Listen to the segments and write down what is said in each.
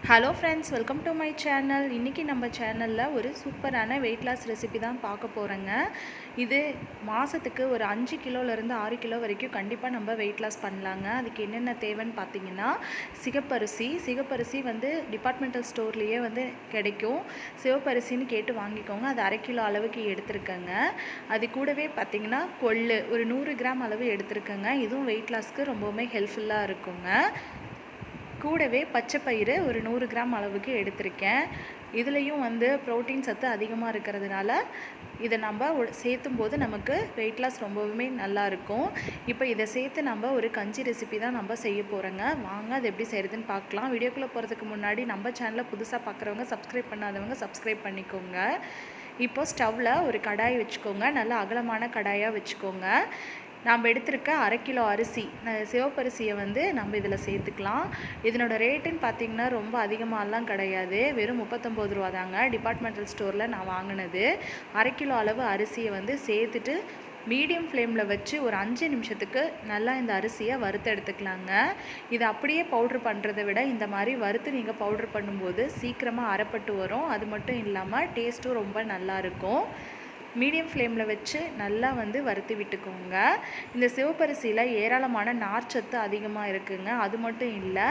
Hello friends, welcome to my channel. இன்றைக்கி நம்ம சேனலில் ஒரு சூப்பரான வெயிட் லாஸ் ரெசிபி தான் பார்க்க போகிறேங்க. இது மாதத்துக்கு ஒரு 5 கிலோலேருந்து 6 கிலோ வரைக்கும் கண்டிப்பாக நம்ம வெயிட் லாஸ் பண்ணலாங்க. அதுக்கு என்னென்ன தேவைன்னு பார்த்தீங்கன்னா, சிகப்பரிசி வந்து டிபார்ட்மெண்டல் ஸ்டோர்லேயே வந்து கிடைக்கும். சிவப்பரிசின்னு கேட்டு வாங்கிக்கோங்க. அது 1/2 கிலோ அளவுக்கு எடுத்துருக்கேங்க. அது கூடவே பார்த்திங்கன்னா கொள்ளு ஒரு 100 கிராம் அளவு எடுத்துருக்கேங்க. இதுவும் வெயிட் லாஸ்க்கு ரொம்பவுமே ஹெல்ப்ஃபுல்லாக இருக்குங்க. கூடவே பச்சை பயிறு ஒரு 100 கிராம் அளவுக்கு எடுத்திருக்கேன். இதுலேயும் வந்து ப்ரோட்டீன் சத்து அதிகமாக இருக்கிறதுனால இதை நம்ம சேர்த்தும் போது நமக்கு வெயிட் லாஸ் ரொம்பவுமே நல்லாயிருக்கும். இப்போ இதை சேர்த்து நம்ம ஒரு கஞ்சி ரெசிபி தான் நம்ம செய்ய போகிறோங்க. வாங்க அது எப்படி செய்கிறதுன்னு பார்க்கலாம். வீடியோக்குள்ளே போகிறதுக்கு முன்னாடி நம்ம சேனலை புதுசாக பார்க்குறவங்க, சப்ஸ்கிரைப் பண்ணாதவங்க சப்ஸ்கிரைப் பண்ணிக்கோங்க. இப்போது ஸ்டவ்வில் ஒரு கடாய் வச்சுக்கோங்க. நல்லா அகலமான கடாயாக வச்சுக்கோங்க. நாம் எடுத்திருக்க 1/2 கிலோ அரிசி, சிவப்பரிசியை வந்து நம்ம இதில் சேர்த்துக்கலாம். இதனோட ரேட்டுன்னு பார்த்திங்கன்னா ரொம்ப அதிகமாகலாம் கிடையாது. வெறும் 39 ரூபா தாங்க. டிபார்ட்மெண்டல் ஸ்டோரில் நான் வாங்கினது. 1/2 கிலோ அளவு அரிசியை வந்து சேர்த்துட்டு மீடியம் ஃப்ளேமில் வச்சு ஒரு 5 நிமிஷத்துக்கு நல்லா இந்த அரிசியை வறுத்து எடுத்துக்கலாங்க. இதை அப்படியே பவுட்ரு பண்ணுறதை விட இந்த மாதிரி வறுத்து நீங்கள் பவுட்ரு பண்ணும்போது சீக்கிரமாக அரைப்பட்டு வரும். அது மட்டும் இல்லாமல் டேஸ்ட்டும் ரொம்ப நல்லாயிருக்கும். மீடியம் ஃப்ளேமில் வச்சு நல்லா வந்து வறுத்து விட்டுக்கோங்க. இந்த சிவப்பரிசியில் ஏராளமான நார்ச்சத்து அதிகமாக இருக்குதுங்க. அது மட்டும் இல்லை,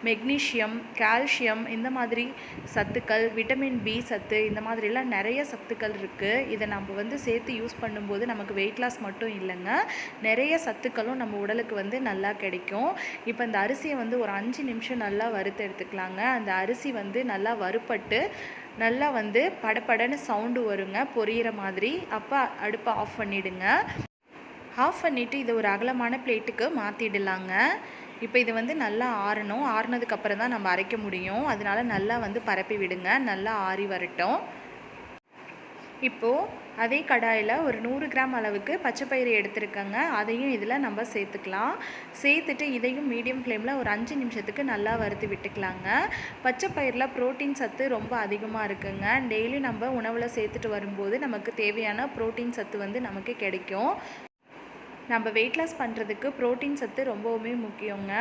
மெக்னீஷியம், கால்சியம் இந்த மாதிரி சத்துக்கள், விட்டமின் பி சத்து இந்த மாதிரிலாம் நிறைய சத்துக்கள் இருக்குது. இதை நம்ம வந்து சேர்த்து யூஸ் பண்ணும்போது நமக்கு வெயிட் லாஸ் மட்டும் இல்லைங்க, நிறைய சத்துக்களும் நம்ம உடலுக்கு வந்து நல்லா கிடைக்கும். இப்போ இந்த அரிசியை வந்து ஒரு 5 நிமிஷம் நல்லா வறுத்து எடுத்துக்கலாங்க. அந்த அரிசி வந்து நல்லா வறுப்பட்டு நல்லா வந்து படபடன்னு சவுண்டு வருங்க, பொரியிற மாதிரி. அப்போ அடுப்பை ஆஃப் பண்ணிவிடுங்க. ஆஃப் பண்ணிவிட்டு இதை ஒரு அகலமான பிளேட்டுக்கு மாற்றிடலாங்க. இப்போ இது வந்து நல்லா ஆறணும். ஆறுனதுக்கப்புறம் தான் நம்ம அரைக்க முடியும். அதனால நல்லா வந்து பரப்பி விடுங்க. நல்லா ஆறி வரட்டும். இப்போது அதே கடாயில் ஒரு 100 கிராம் அளவுக்கு பச்சை பயிறு எடுத்துருக்கேங்க. அதையும் இதில் நம்ம சேர்த்துக்கலாம். சேர்த்துட்டு இதையும் மீடியம் ஃப்ளேமில் ஒரு 5 நிமிஷத்துக்கு நல்லா வறுத்து விட்டுக்கலாங்க. பச்சை பயிரில் ப்ரோட்டீன் சத்து ரொம்ப அதிகமாக இருக்குங்க. டெய்லி நம்ம உணவில் சேர்த்துட்டு வரும்போது நமக்கு தேவையான ப்ரோட்டீன் சத்து வந்து நமக்கு கிடைக்கும். நம்ம வெயிட் லாஸ் பண்ணுறதுக்கு ப்ரோட்டீன் சத்து ரொம்பவுமே முக்கியங்க.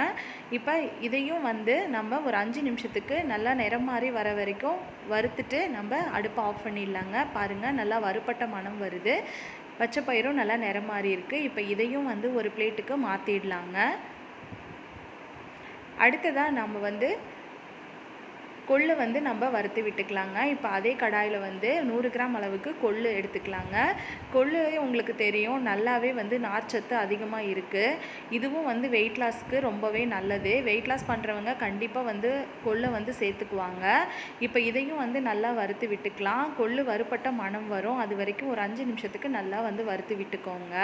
இப்போ இதையும் வந்து நம்ம ஒரு 5 நிமிஷத்துக்கு நல்லா நிறம் மாறி வர வரைக்கும் வறுத்துட்டு நம்ம அடுப்பை ஆஃப் பண்ணிடலாங்க. பாருங்கள், நல்லா வறுப்பட்ட மணம் வருது. பச்சை பயிரும் நல்லா நிறம் மாறி இருக்குது. இப்போ இதையும் வந்து ஒரு பிளேட்டுக்கு மாற்றிடலாங்க. அடுத்ததாக நம்ம வந்து கொள்ளு வந்து நம்ம வறுத்து விட்டுக்கலாங்க. இப்போ அதே கடாயில் வந்து 100 கிராம் அளவுக்கு கொள்ளு எடுத்துக்கலாங்க. கொள்ளு உங்களுக்கு தெரியும், நல்லாவே வந்து நார்ச்சத்து அதிகமாக இருக்குது. இதுவும் வந்து வெயிட் லாஸ்க்கு ரொம்பவே நல்லது. வெயிட் லாஸ் பண்ணுறவங்க கண்டிப்பாக வந்து கொள்ளை வந்து சேர்த்துக்குவாங்க. இப்போ இதையும் வந்து நல்லா வறுத்து விட்டுக்கலாம். கொள்ளு வறுப்பட்ட மணம் வரும். அது வரைக்கும் ஒரு 5 நிமிஷத்துக்கு நல்லா வந்து வறுத்து விட்டுக்கோங்க.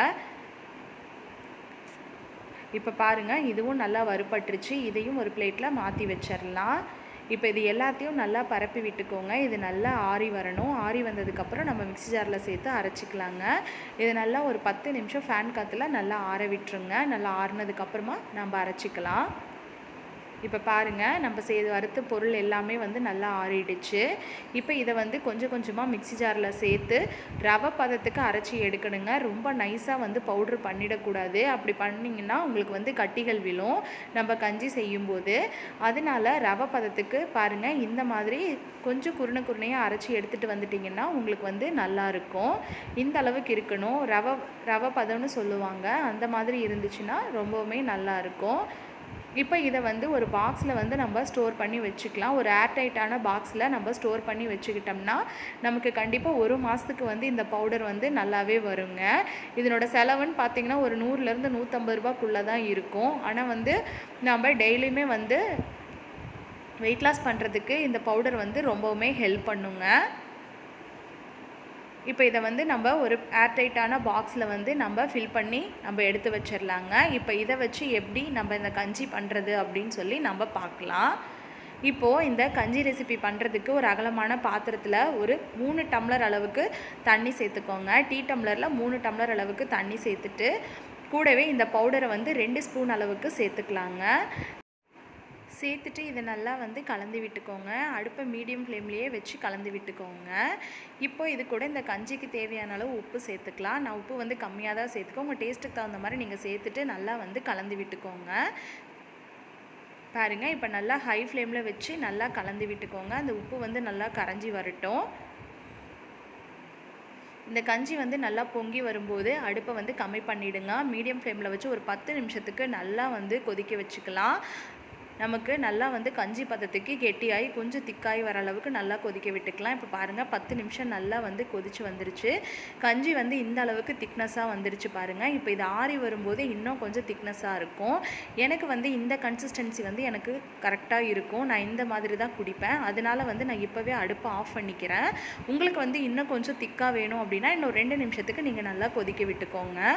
இப்போ பாருங்கள், இதுவும் நல்லா வறுப்பட்டுருச்சு. இதையும் ஒரு பிளேட்டில் மாற்றி வச்சிடலாம். இப்போ இது எல்லாத்தையும் நல்லா பரப்பி விட்டுக்கோங்க. இது நல்லா ஆறி வரணும். ஆறி வந்ததுக்கப்புறம் நம்ம மிக்ஸி ஜாரில் சேர்த்து அரைச்சிக்கலாங்க. இது நல்லா ஒரு 10 நிமிஷம் ஃபேன் காற்றுல நல்லா ஆற விட்டுருங்க. நல்லா ஆறினதுக்கப்புறமா நம்ம அரைச்சிக்கலாம். இப்போ பாருங்கள், நம்ம வறுத்த பொருள் எல்லாமே வந்து நல்லா ஆறிடுச்சு. இப்போ இதை வந்து கொஞ்சம் கொஞ்சமாக மிக்ஸி ஜாரில் சேர்த்து ரவை பதத்துக்கு அரைச்சி எடுக்கணுங்க. ரொம்ப நைஸாக வந்து பவுட்ரு பண்ணிடக்கூடாது. அப்படி பண்ணிங்கன்னா உங்களுக்கு வந்து கட்டிகள் விழும் நம்ம கஞ்சி செய்யும்போது. அதனால ரவை பதத்துக்கு பாருங்கள், இந்த மாதிரி கொஞ்சம் குருணையாக அரைச்சி எடுத்துகிட்டு வந்துட்டிங்கன்னா உங்களுக்கு வந்து நல்லாயிருக்கும். இந்த அளவுக்கு இருக்கணும். ரவை பதம்னு சொல்லுவாங்க. அந்த மாதிரி இருந்துச்சுன்னா ரொம்பவுமே நல்லாயிருக்கும். இப்போ இதை வந்து ஒரு பாக்ஸில் வந்து நம்ம ஸ்டோர் பண்ணி வச்சுக்கலாம். ஒரு ஏர்டைட்டான பாக்ஸில் நம்ம ஸ்டோர் பண்ணி வச்சுக்கிட்டோம்னா நமக்கு கண்டிப்பாக ஒரு மாதத்துக்கு வந்து இந்த பவுடர் வந்து நல்லாவே வருங்க. இதனோட செலவுன்னு பார்த்திங்கன்னா ஒரு 100லேருந்து 150 ரூபாய்க்குள்ளே தான் இருக்கும். ஆனால் வந்து நம்ம டெய்லியுமே வந்து வெயிட் லாஸ் பண்ணுறதுக்கு இந்த பவுடர் வந்து ரொம்பவுமே ஹெல்ப் பண்ணுங்க. இப்போ இதை வந்து நம்ம ஒரு ஏர்டைட்டான பாக்ஸில் வந்து நம்ம ஃபில் பண்ணி நம்ம எடுத்து வச்சிடலாங்க. இப்போ இதை வச்சு எப்படி நம்ம இந்த கஞ்சி பண்ணுறது அப்படின்னு சொல்லி நம்ம பார்க்கலாம். இப்போது இந்த கஞ்சி ரெசிபி பண்ணுறதுக்கு ஒரு அகலமான பாத்திரத்தில் ஒரு 3 டம்ளர் அளவுக்கு தண்ணி சேர்த்துக்கோங்க. டீ டம்ளரில் 3 டம்ளர் அளவுக்கு தண்ணி சேர்த்துட்டு கூடவே இந்த பவுடரை வந்து 2 ஸ்பூன் அளவுக்கு சேர்த்துக்கலாங்க. சேர்த்துட்டு இதை நல்லா வந்து கலந்து விட்டுக்கோங்க. அடுப்பை மீடியம் ஃப்ளேம்லேயே வச்சு கலந்து விட்டுக்கோங்க. இப்போ இது கூட இந்த கஞ்சிக்கு தேவையான அளவு உப்பு சேர்த்துக்கலாம். நான் உப்பு வந்து கம்மியாக தான் சேர்த்துக்கோங்க. உங்கள் டேஸ்ட்டுக்கு தகுந்த மாதிரி நீங்கள் சேர்த்துட்டு நல்லா வந்து கலந்து விட்டுக்கோங்க. பாருங்கள். இப்போ நல்லா ஹை ஃப்ளேமில் வச்சு நல்லா கலந்து விட்டுக்கோங்க. அந்த உப்பு வந்து நல்லா கரைஞ்சி வரட்டும். இந்த கஞ்சி வந்து நல்லா பொங்கி வரும்போது அடுப்பை வந்து கம்மி பண்ணிவிடுங்க. மீடியம் ஃப்ளேமில் வச்சு ஒரு 10 நிமிஷத்துக்கு நல்லா வந்து கொதிக்க வச்சுக்கலாம். நமக்கு நல்லா வந்து கஞ்சி பதத்துக்கு கெட்டியாகி கொஞ்சம் திக்காகி வர அளவுக்கு நல்லா கொதிக்க விட்டுக்கலாம். இப்போ பாருங்கள் 10 நிமிஷம் நல்லா வந்து கொதிச்சு வந்துருச்சு. கஞ்சி வந்து இந்த அளவுக்கு திக்னஸாக வந்துருச்சு பாருங்கள். இப்போ இது ஆறி வரும்போது இன்னும் கொஞ்சம் திக்னஸாக இருக்கும். எனக்கு வந்து இந்த கன்சிஸ்டன்சி வந்து எனக்கு கரெக்டாக இருக்கும். நான் இந்த மாதிரி தான் குடிப்பேன். அதனால வந்து நான் இப்போவே அடுப்பை ஆஃப் பண்ணிக்கிறேன். உங்களுக்கு வந்து இன்னும் கொஞ்சம் திக்காக வேணும் அப்படின்னா இன்னும் 2 நிமிஷத்துக்கு நீங்கள் நல்லா கொதிக்க விட்டுக்கோங்க.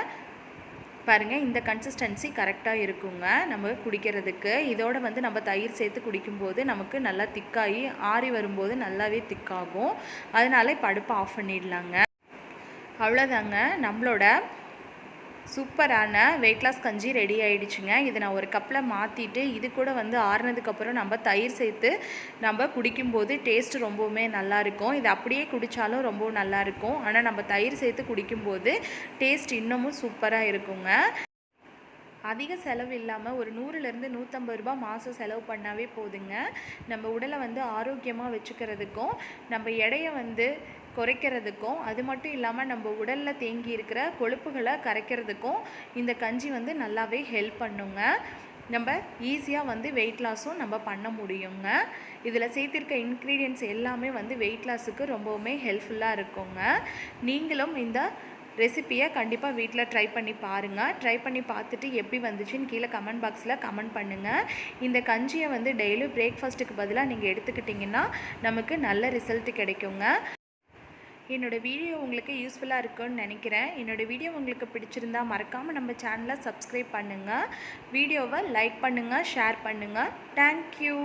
பாருங்கள், இந்த கன்சிஸ்டன்சி கரெக்டாக இருக்குங்க நம்ம குடிக்கிறதுக்கு. இதோட வந்து நம்ம தயிர் சேர்த்து குடிக்கும்போது நமக்கு நல்லா திக்காகி ஆறி வரும்போது நல்லாவே திக்காகும். அதனால் இப்போ அடுப்பை ஆஃப் பண்ணிடலாங்க. அவ்வளோதாங்க, நம்மளோட சூப்பரான வெயிட் லாஸ் கஞ்சி ரெடி ஆகிடுச்சுங்க. இதை நான் ஒரு கப்பில் மாற்றிட்டு இது கூட வந்து ஆறுனதுக்கப்புறம் நம்ம தயிர் சேர்த்து நம்ம குடிக்கும்போது டேஸ்ட்டு ரொம்பவுமே நல்லாயிருக்கும். இது அப்படியே குடித்தாலும் ரொம்பவும் நல்லாயிருக்கும். ஆனால் நம்ம தயிர் சேர்த்து குடிக்கும்போது டேஸ்ட் இன்னமும் சூப்பராக இருக்குங்க. அதிக செலவு இல்லாமல் ஒரு 100லேருந்து 150 ரூபா மாதம் செலவு பண்ணாவே போதுங்க. நம்ம உடலை வந்து ஆரோக்கியமாக வச்சுக்கிறதுக்கும் நம்ம எடையை வந்து குறைக்கிறதுக்கும், அது மட்டும் இல்லாமல் நம்ம உடலில் தேங்கி இருக்கிற கொழுப்புகளை கரைக்கிறதுக்கும் இந்த கஞ்சி வந்து நல்லாவே ஹெல்ப் பண்ணுங்க. நம்ம ஈஸியாக வந்து வெயிட் லாஸும் நம்ம பண்ண முடியுங்க. இதில் சேர்த்திருக்க இன்க்ரீடியன்ட்ஸ் எல்லாமே வந்து வெயிட் லாஸுக்கு ரொம்பவுமே ஹெல்ப்ஃபுல்லாக இருக்குங்க. நீங்களும் இந்த ரெசிப்பியை கண்டிப்பாக வீட்டில் ட்ரை பண்ணி பாருங்கள். ட்ரை பண்ணி பார்த்துட்டு எப்படி வந்துச்சுன்னு கீழே கமெண்ட் பாக்ஸில் கமெண்ட் பண்ணுங்கள். இந்த கஞ்சியை வந்து டெய்லி பிரேக்ஃபாஸ்ட்டுக்கு பதிலாக நீங்கள் எடுத்துக்கிட்டிங்கன்னா நமக்கு நல்ல ரிசல்ட் கிடைக்குங்க. என்னோடய வீடியோ உங்களுக்கு யூஸ்ஃபுல்லாக இருக்குன்னு நினைக்கிறேன். என்னோடய வீடியோ உங்களுக்கு பிடிச்சிருந்தா மறக்காமல் நம்ம சேனலை சப்ஸ்கிரைப் பண்ணுங்கள். வீடியோவை லைக் பண்ணுங்கள், ஷேர் பண்ணுங்கள். தேங்க்யூ.